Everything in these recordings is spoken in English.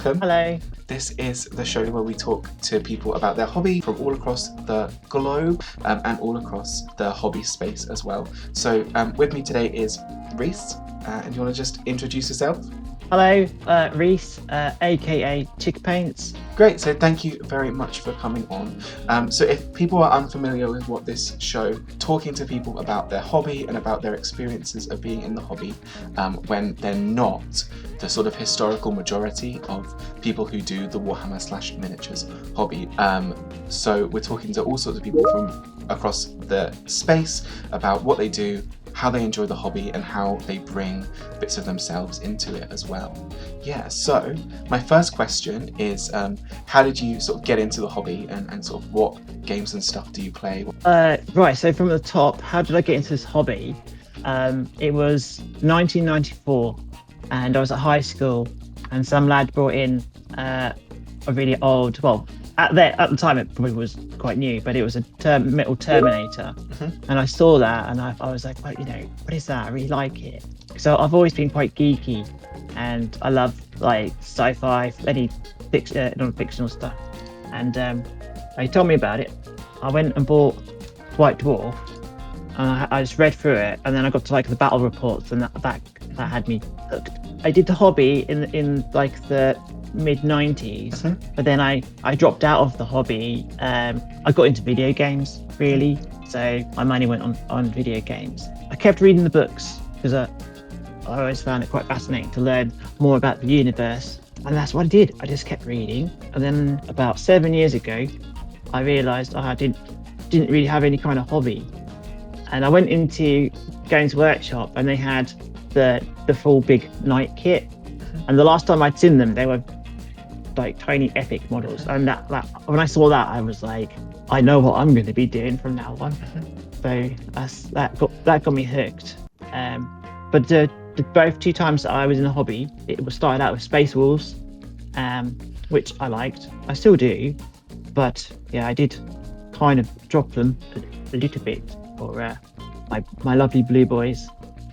welcome. Hello. This is the show where we talk to people about their hobby from all across the globe and all across the hobby space as well. So with me today is Ryse, and you want to just introduce yourself? Hello, Ryse, aka ChickPaints. Great, so thank you very much for coming on. So if people are unfamiliar with what this show, talking to people about their hobby and about their experiences of being in the hobby when they're not the sort of historical majority of people who do the Warhammer / miniatures hobby. So we're talking to all sorts of people from across the space about what they do, how they enjoy the hobby, and how they bring bits of themselves into it as well. Yeah, so my first question is, how did you sort of get into the hobby and sort of what games and stuff do you play? Right, so from the top, how did I get into this hobby? It was 1994 and I was at high school and some lad brought in a really old, well, at the time it probably was quite new, but it was a metal Terminator. And I saw that and I was like, well, what is that? I really like it. So I've always been quite geeky and I love like sci-fi, any non-fictional stuff. And he told me about it. I went and bought White Dwarf and I just read through it, and then I got to like the battle reports, and that had me hooked. I did the hobby in like the mid-90s, but then I dropped out of the hobby. I got into video games really, so my money went on video games. I kept reading the books because I always found it quite fascinating to learn more about the universe, and that's what I did. I just kept reading, and then about 7 years ago I realized I didn't really have any kind of hobby, and I went into Games Workshop and they had the full big knight kit, and the last time I'd seen them they were like tiny epic models, and that when I saw that I was like, I know what I'm going to be doing from now on. So that got me hooked. But the both two times that I was in the hobby, it was started out with Space Wolves, which I liked. I still do, but yeah, I did kind of drop them a little bit for my lovely blue boys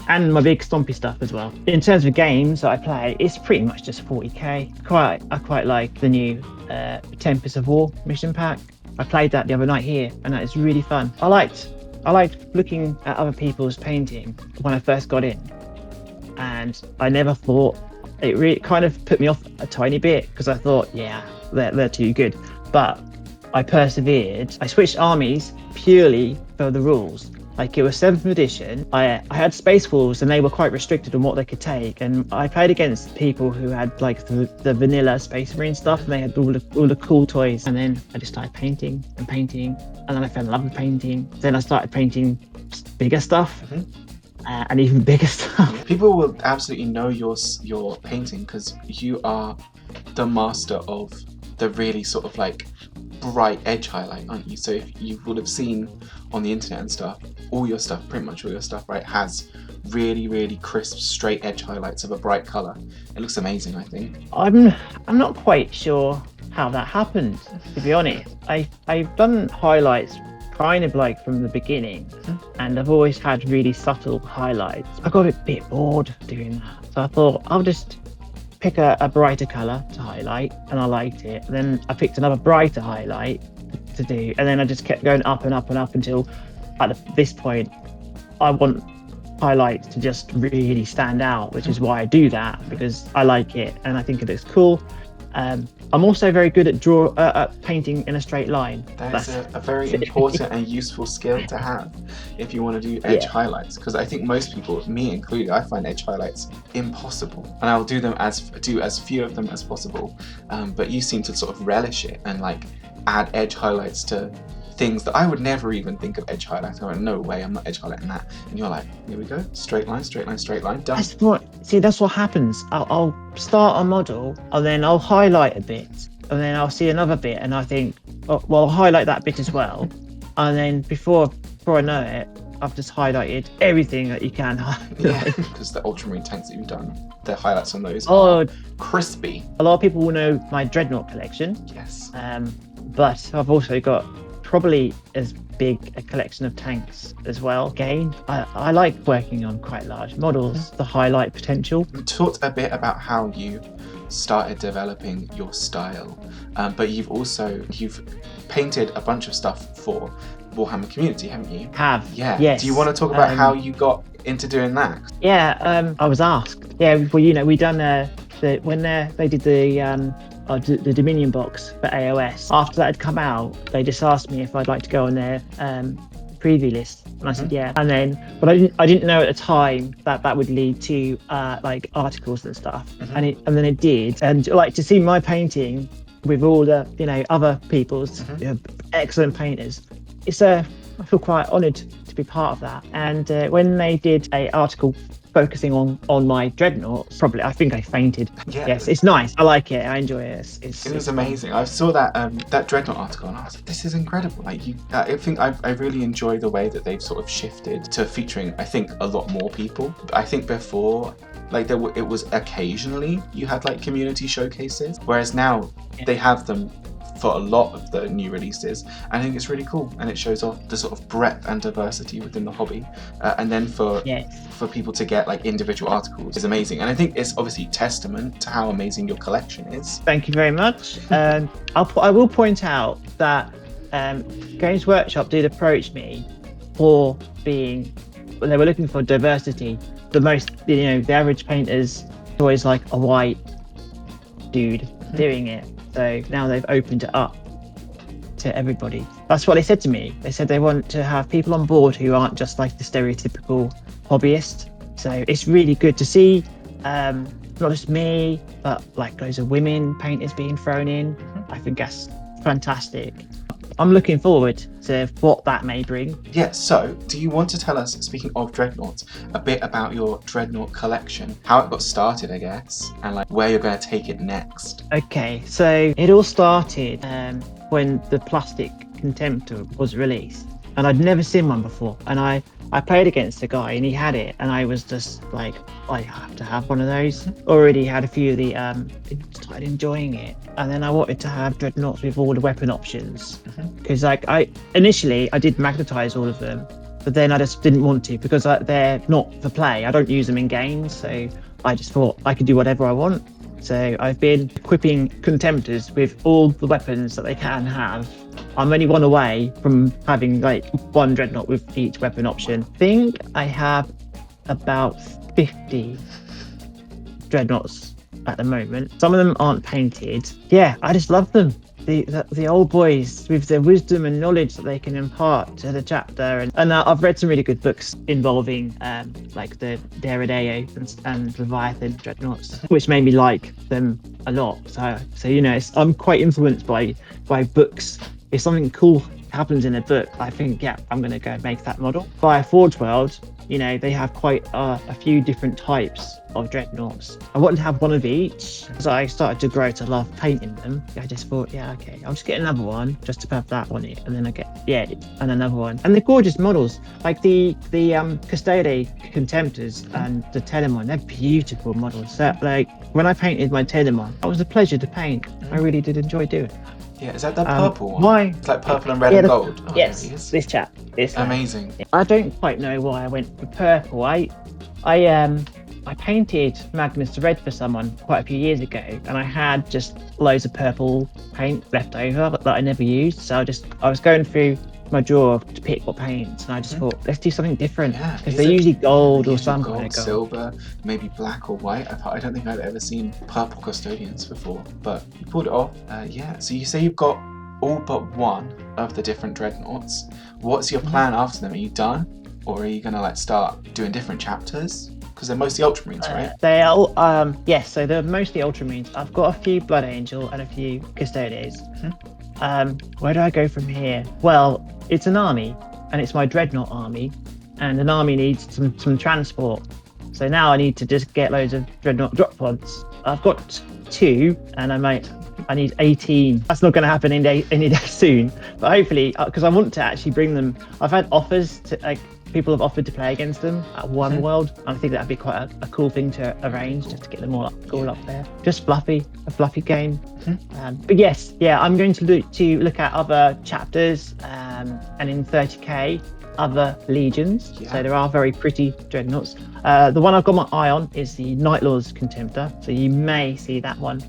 and my big stompy stuff as well. In terms of games that I play, it's pretty much just 40k. I quite like the new Tempest of War mission pack. I played that the other night here, and that is really fun. I liked looking at other people's painting when I first got in, and I never thought it really kind of put me off a tiny bit because I thought, yeah, they're too good. But I persevered. I switched armies purely for the rules. Like, it was 7th edition. I had Space Wolves and they were quite restricted on what they could take, and I played against people who had like the vanilla Space Marine stuff, and they had all the cool toys. And then I just started painting, and then I fell in love with painting. Then I started painting bigger stuff, and even bigger stuff. People will absolutely know your painting because you are the master of the really sort of like bright edge highlight, aren't you? So if you would have seen on the internet and stuff, pretty much all your stuff, right, has really, really crisp straight edge highlights of a bright color. It looks amazing, I think. I'm not quite sure how that happened, to be honest. I've done highlights kind of like from the beginning, and I've always had really subtle highlights. I got a bit bored doing that, so I thought I'll just pick a brighter color to highlight, and I liked it. And then I picked another brighter highlight to do, and then I just kept going up and up and up until at this point I want highlights to just really stand out, which is why I do that, because I like it and I think it looks cool. I'm also very good at painting in a straight line. That's a very important and useful skill to have if you want to do edge highlights, because I think most people, me included, I find edge highlights impossible, and I'll do as few of them as possible. But you seem to sort of relish it and like add edge highlights to things that I would never even think of edge highlights. I went, no way, I'm not edge highlighting that. And you're like, here we go, straight line, straight line, straight line, done. That's what happens. I'll start a model, and then I'll highlight a bit, and then I'll see another bit, and I think, oh, well, I'll highlight that bit as well. And then before I know it, I've just highlighted everything that you can highlight. Yeah, because the Ultramarine tanks that you've done, the highlights on those are crispy. A lot of people will know my Dreadnought collection. Yes. But I've also got probably as big a collection of tanks as well. Again, I like working on quite large models, the highlight potential. We talked a bit about how you started developing your style, but you've painted a bunch of stuff for Warhammer Community, haven't you? Have. Yeah. Yes. Do you want to talk about how you got into doing that? Yeah. I was asked. Yeah. Well, we done when they did the Dominion box for AOS. After that had come out, they just asked me if I'd like to go on their preview list, and I said yeah. And then, but I didn't know at the time that would lead to like articles and stuff, and then it did. And like to see my painting with all the other people's excellent painters, I feel quite honoured to be part of that. And when they did a article focusing on my Dreadnoughts, I think I fainted. Yeah. Yes, it's nice. I like it. I enjoy it. It was amazing. I saw that Dreadnought article and I was like, this is incredible. Like I think I really enjoy the way that they've sort of shifted to featuring, I think, a lot more people. I think before, like it was occasionally you had like community showcases, whereas now they have them for a lot of the new releases. I think it's really cool, and it shows off the sort of breadth and diversity within the hobby. And then for people to get like individual articles is amazing. And I think it's obviously testament to how amazing your collection is. Thank you very much. I will point out that Games Workshop did approach me for they were looking for diversity. The average painter's always like a white dude doing it. So now they've opened it up to everybody. That's what they said to me. They said they want to have people on board who aren't just like the stereotypical hobbyist. So it's really good to see not just me, but like loads of women painters being thrown in. I think that's fantastic. I'm looking forward to what that may bring. Yeah, so do you want to tell us, speaking of Dreadnoughts, a bit about your Dreadnought collection, how it got started, I guess, and like where you're going to take it next? Okay, so it all started when the plastic Contemptor was released, and I'd never seen one before, and I played against a guy and he had it, and I was just like, I have to have one of those. Already had a few of the started enjoying it, and then I wanted to have Dreadnoughts with all the weapon options, because like I did magnetize all of them, but then I just didn't want to because they're not for play. I don't use them in games, so I just thought I could do whatever I want. So I've been equipping Contemptors with all the weapons that they can have. I'm only one away from having like one Dreadnought with each weapon option. I think I have about 50 Dreadnoughts at the moment. Some of them aren't painted. Yeah, I just love them. The old boys with their wisdom and knowledge that they can impart to the chapter, and I've read some really good books involving like the Deredeo and Leviathan Dreadnoughts, which made me like them a lot. So I'm quite influenced by books. If something cool happens in a book, I think I'm going to go make that model. By Forge World, they have quite a few different types of Dreadnoughts. I wanted to have one of each. As I started to grow to love painting them, I just thought, okay, I'll just get another one just to have that on it, and then I get and another one. And they're gorgeous models, like the Custode Contemptors and the Telemon. They're beautiful models. So like when I painted my Telemon, it was a pleasure to paint. I really did enjoy doing it. Yeah, is that the purple one? Why? It's like purple and red and gold. Oh, yes, this chap. Amazing. I don't quite know why I went for purple. I painted Magnus Red for someone quite a few years ago, and I had just loads of purple paint left over that I never used. So I was going through my drawer to pick what paints, and I just thought, let's do something different, because they're usually gold or some kind of gold. Silver, maybe black or white. I don't think I've ever seen purple custodians before, but you pulled it off. So you say you've got all but one of the different Dreadnoughts. What's your plan after them? Are you done, or are you gonna start doing different chapters? Because they're mostly Ultramarines, right? They are, yes, so they're mostly Ultramarines. I've got a few Blood Angel and a few Custodes. Where do I go from here? Well, it's an army, and it's my Dreadnought army, and an army needs some transport. So now I need to just get loads of Dreadnought drop pods. I've got 2, and I need 18. That's not going to happen any day soon, but hopefully, because I want to actually bring them. I've had offers to people have offered to play against them at One World. I think that'd be quite a cool thing to arrange, just to get them all up there. Just a fluffy game. But yes, I'm going to look at other chapters, and in 30k, other legions. Yeah. So there are very pretty dreadnoughts. The one I've got my eye on is the Night Lord's Contemptor. So you may see that one.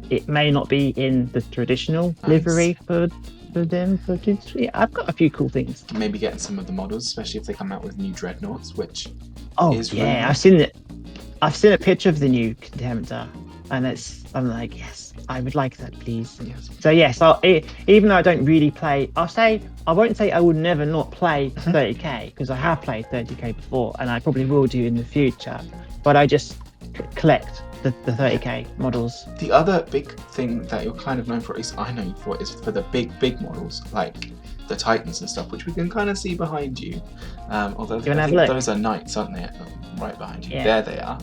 It may not be in the traditional livery for them. But I've got a few cool things. Maybe getting some of the models, especially if they come out with new Dreadnoughts, which is Yeah, really I've seen it. I've seen a picture of the new Contemptor, and I'm like, yes, I would like that, please. Yes. So yes, even though I don't really play, I won't say I will never not play 30k, because I have played 30k before, and I probably will do in the future. But I just collect the 30k models. The other big thing that you're kind of known for, at least I know you for, is for the big models, like the Titans and stuff, which we can kind of see behind you. Although I think those are knights, aren't they? Right behind you. Yeah. There they are.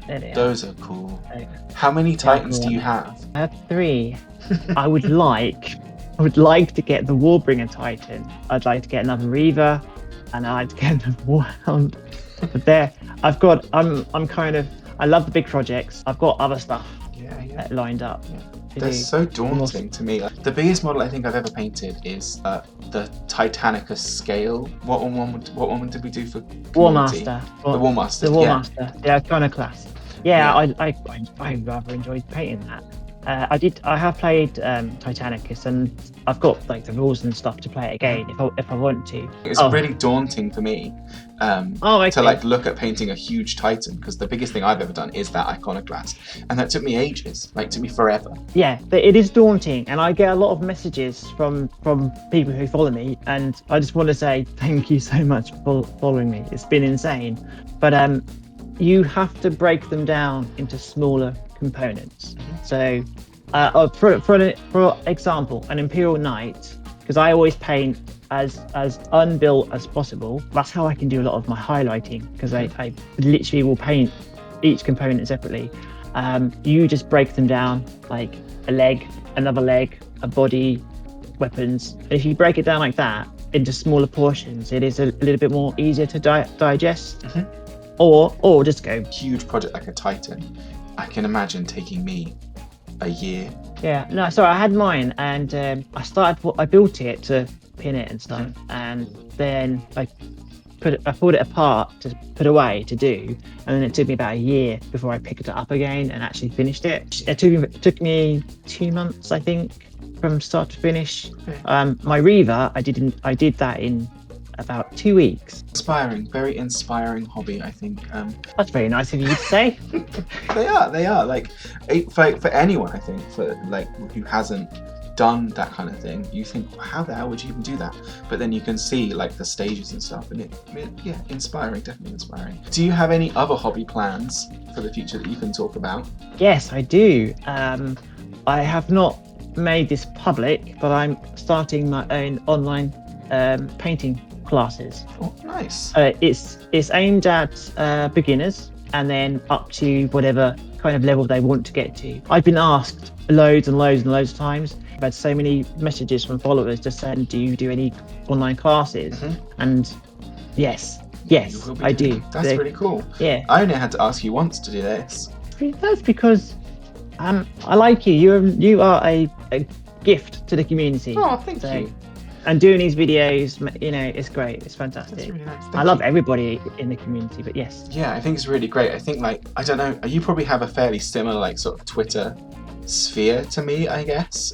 There they are. Those are cool. How many Titans do you have? I have 3. I would like to get the Warbringer Titan. I'd like to get another Reaver, and I'd like to get another Warhound. But there, I love the big projects. I've got other stuff lined up. Yeah. They're so daunting to me. Like, the biggest model I think I've ever painted is the Titanicus scale. What one did we do for Community? Warmaster. The Warmaster. The Warmaster. Yeah, Iconoclast. Yeah, I rather enjoyed painting that. I have played Titanicus, and I've got like the rules and stuff to play it again if I want to. It's really daunting for me to like look at painting a huge Titan, because the biggest thing I've ever done is that Iconoclast, and that took me ages, like took me forever. Yeah, it is daunting, and I get a lot of messages from people who follow me, and I just want to say thank you so much for following me. It's been insane, but you have to break them down into smaller components. So for example, an Imperial Knight, because I always paint as unbuilt as possible. That's how I can do a lot of my highlighting, because I literally will paint each component separately. You just break them down like a leg, another leg, a body, weapons. And if you break it down like that into smaller portions, it is a little bit more easier to digest. Or just go huge project like a Titan. I can imagine taking me a year. Yeah, no, so I had mine, and I built it to pin it and stuff, and then I pulled it apart to put away to do, and then it took me about a year before I picked it up again and actually finished it. It took me 2 months, I think, from start to finish. My Reaver, I did that in about 2 weeks. Very inspiring hobby, I think. That's very nice of you to say. They are like for anyone, I think, for like who hasn't done that kind of thing, you think, how the hell would you even do that? But then you can see like the stages and stuff, and inspiring, definitely inspiring. Do you have any other hobby plans for the future that you can talk about? Yes, I do. I have not made this public, but I'm starting my own online painting classes. Oh, nice. It's aimed at beginners, and then up to whatever kind of level they want to get to. I've been asked loads and loads of times. I've had so many messages from followers just saying, do you do any online classes? And yes, I do. That's really cool. Yeah. I only had to ask you once to do this. That's because I like you. You are a gift to the community. Oh, thank you. And doing these videos, it's great. It's fantastic. That's really nice. I love everybody in the community, but yes. Yeah, I think it's really great. I think, like, I don't know, you probably have a fairly similar, like, sort of Twitter sphere to me, I guess.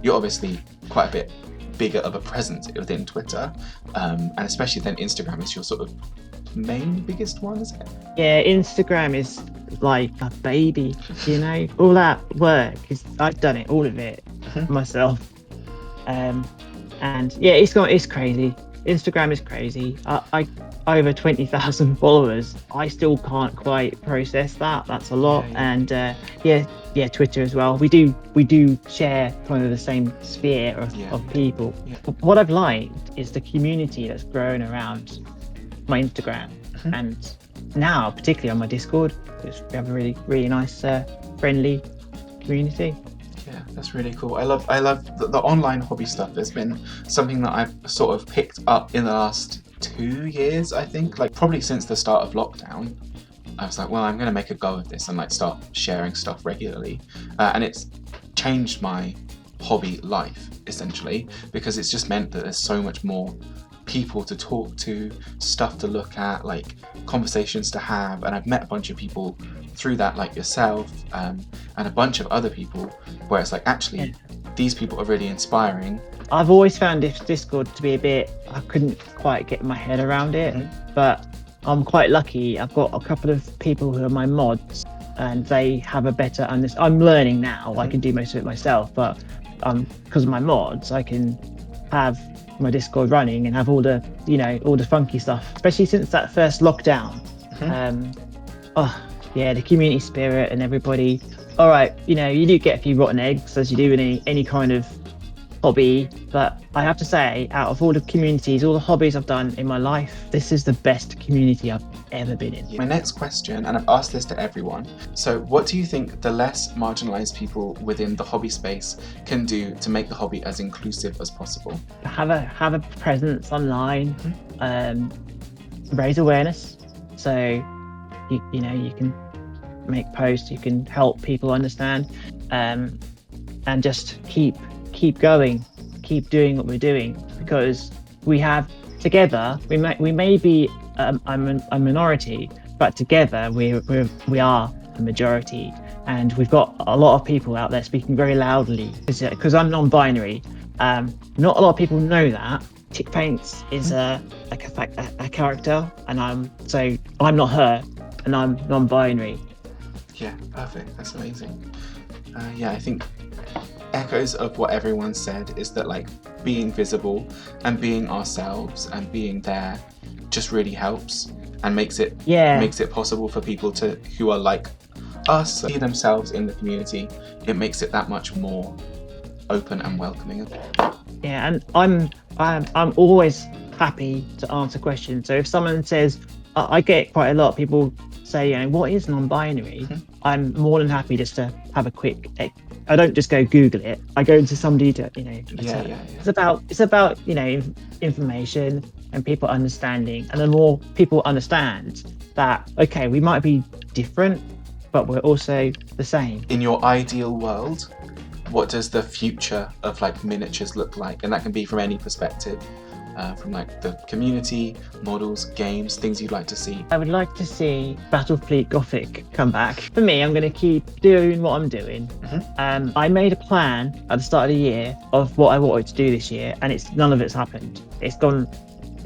You're obviously quite a bit bigger of a presence within Twitter, and especially then Instagram is your sort of main biggest one, is it? Yeah, Instagram is like a baby, all that work I've done it, all of it myself. And yeah, it's crazy. Instagram is crazy. I over 20,000 followers. I still can't quite process that. That's a lot. Yeah. And Twitter as well. We do share kind of the same sphere of people. Yeah. But what I've liked is the community that's grown around my Instagram, and now particularly on my Discord, because we have a really, really nice, friendly community. Yeah, that's really cool. I love the online hobby stuff. There's been something that I've sort of picked up in the last 2 years, I think, like probably since the start of lockdown. I was like, well, I'm going to make a go of this and like start sharing stuff regularly. And it's changed my hobby life, essentially, because it's just meant that there's so much more people to talk to, stuff to look at, like conversations to have. And I've met a bunch of people through that, like yourself, and a bunch of other people, where it's like, actually, these people are really inspiring. I've always found this Discord to be a bit, I couldn't quite get my head around it, but I'm quite lucky. I've got a couple of people who are my mods, and they have a better understanding. I'm learning now. I can do most of it myself, but because of my mods, I can have my Discord running and have all the, all the funky stuff, especially since that first lockdown. The community spirit and everybody. All right, you do get a few rotten eggs, as you do in any kind of hobby, but I have to say, out of all the communities, all the hobbies I've done in my life, this is the best community I've ever been in. My next question, and I've asked this to everyone, so what do you think the less marginalized people within the hobby space can do to make the hobby as inclusive as possible? Have a presence online, raise awareness, so you can make posts, you can help people understand, and just keep going, keep doing what we're doing, because we have together, we may be a minority, but together we are a majority, and we've got a lot of people out there speaking very loudly. Because I'm non-binary, not a lot of people know that ChickPaints is a character, and I'm not her, and I'm non-binary. Yeah, perfect. That's amazing. I think echoes of what everyone said is that, like, being visible and being ourselves and being there just really helps and makes it possible for people who are like us, see themselves in the community. It makes it that much more open and welcoming. Yeah, and I'm always happy to answer questions. So if someone says, I get quite a lot of people say, what is non-binary? I'm more than happy just to have a quick. I don't just go Google it. I go into somebody to, It's about information and people understanding. And the more people understand that, okay, we might be different, but we're also the same. In your ideal world, what does the future of like miniatures look like? And that can be from any perspective. From like the community, models, games, things you'd like to see. I would like to see Battlefleet Gothic come back. For me, I'm going to keep doing what I'm doing. I made a plan at the start of the year of what I wanted to do this year, and none of it's happened. It's gone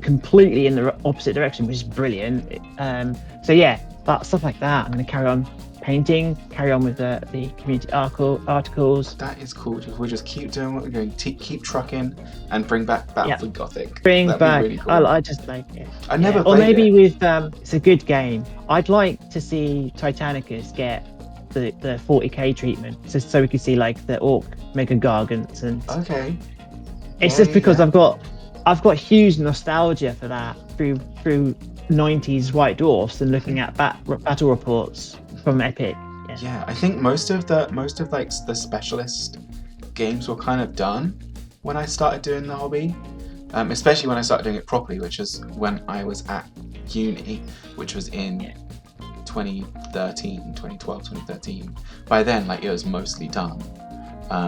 completely in the opposite direction, which is brilliant. But stuff like that, I'm going to carry on painting, carry on with the community articles. That is cool. We'll just keep doing what we're doing, keep trucking, and bring back Battlefield Gothic. That'd back. Be really cool. I just like it. I never played Or maybe it. With it's a good game. I'd like to see Titanicus get the 40k treatment, so we can see like the orc mega gargants and. Okay. It's just because I've got huge nostalgia for that through 90s White Dwarfs and looking at battle reports from Epic. Yeah, I think most of like the specialist games were kind of done when I started doing the hobby, especially when I started doing it properly, which is when I was at uni, which was in 2013. By then, like, it was mostly done.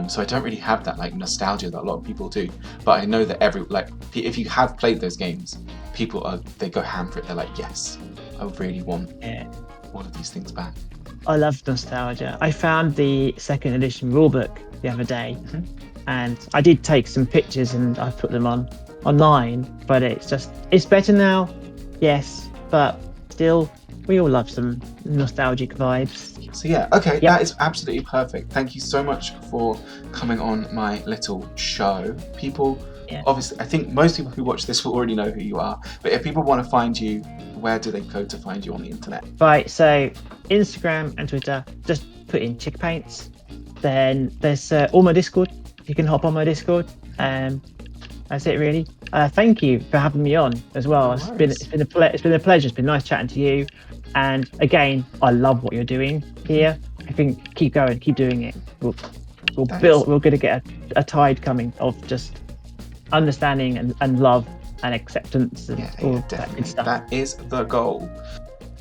So I don't really have that like nostalgia that a lot of people do, but I know that if you have played those games, they go ham for it. They're like, yes, I really want all of these things back. I love nostalgia. I found the 2nd edition rulebook the other day, and I did take some pictures and I put them online, but it's better now, yes, but still we all love some nostalgic vibes. So that is absolutely perfect. Thank you so much for coming on my little show. People, obviously, I think most people who watch this will already know who you are, but if people want to find you, where do they go to find you on the internet? Right, so Instagram and Twitter, just put in ChickPaints. Then there's all my Discord. You can hop on my Discord. That's it, really. Thank you for having me on as well. It's been a pleasure. It's been nice chatting to you. And again, I love what you're doing here. I think keep going, keep doing it. We're going to get a tide coming of just understanding and love and acceptance and all that good stuff. That is the goal.